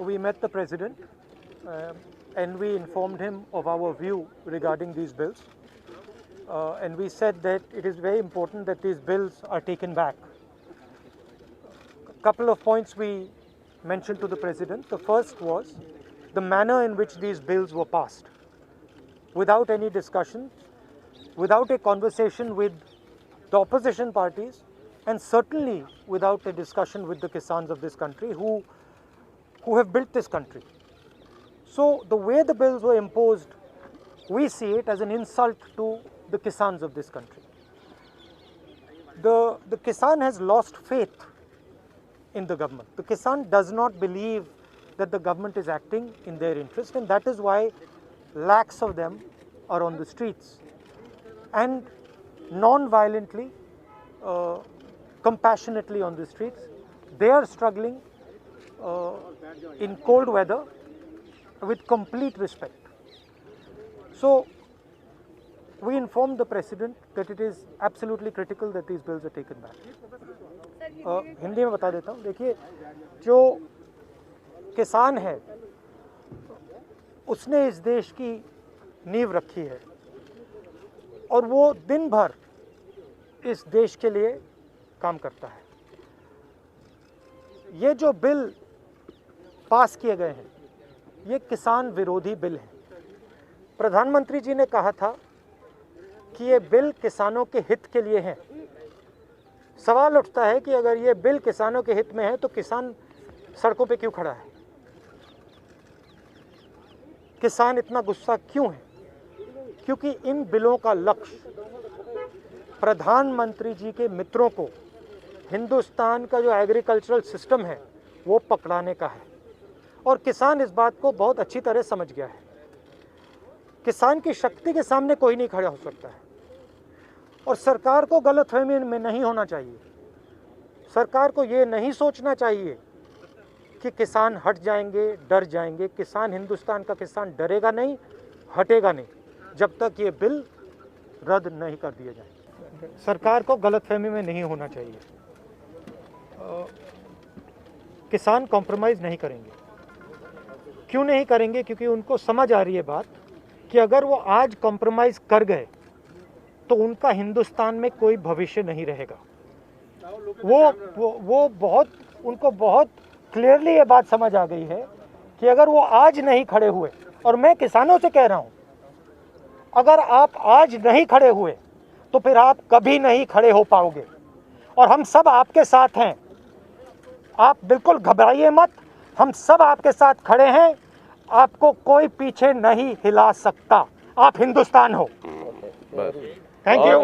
we met the President and we informed him of our view regarding these bills. And we said that it is very important that these bills are taken back. A couple of points we mentioned to the President. The first was the manner in which these bills were passed. Without any discussion, without a conversation with the opposition parties, and certainly without a discussion with the Kisans of this country who have built this country. So the way the bills were imposed, we see it as an insult to the Kisans of this country. The Kisan has lost faith in the government. The Kisan does not believe that the government is acting in their interest, and that is why lakhs of them are on the streets and non-violently, compassionately on the streets. They are struggling in cold weather with complete respect. So we informed the President that it is absolutely critical that these bills are taken back. Hindi में बता देता हूँ. देखिए, जो किसान है उसने इस देश की नींव रखी है और वो दिन भर इस देश के लिए काम करता है. ये जो बिल पास किए गए हैं ये किसान विरोधी बिल हैं. प्रधानमंत्री जी ने कहा था कि ये बिल किसानों के हित के लिए हैं. सवाल उठता है कि अगर ये बिल किसानों के हित में है तो किसान सड़कों पे क्यों खड़ा है? किसान इतना गुस्सा क्यों है? क्योंकि इन बिलों का लक्ष्य प्रधानमंत्री जी के मित्रों को हिंदुस्तान का जो एग्रीकल्चरल सिस्टम है वो पकड़ाने का है और किसान इस बात को बहुत अच्छी तरह समझ गया है. किसान की शक्ति के सामने कोई नहीं खड़ा हो सकता है और सरकार को गलतफहमी में नहीं होना चाहिए. सरकार को ये नहीं सोचना चाहिए कि किसान हट जाएंगे, डर जाएंगे. किसान, हिंदुस्तान का किसान डरेगा नहीं, हटेगा नहीं जब तक ये बिल रद्द नहीं कर दिए जाए. सरकार को गलतफहमी में नहीं होना चाहिए. किसान कॉम्प्रोमाइज़ नहीं करेंगे. क्यों नहीं करेंगे? क्योंकि उनको समझ आ रही है बात कि अगर वो आज कॉम्प्रोमाइज़ कर गए तो उनका हिंदुस्तान में कोई भविष्य नहीं रहेगा. उनको बहुत क्लियरली ये बात समझ आ गई है कि अगर वो आज नहीं खड़े हुए, और मैं किसानों से कह रहा हूँ, अगर आप आज नहीं खड़े हुए तो फिर आप कभी नहीं खड़े हो पाओगे. और हम सब आपके साथ हैं. आप बिल्कुल घबराइए मत, हम सब आपके साथ खड़े हैं. आपको कोई पीछे नहीं हिला सकता. आप हिंदुस्तान हो. Thank you.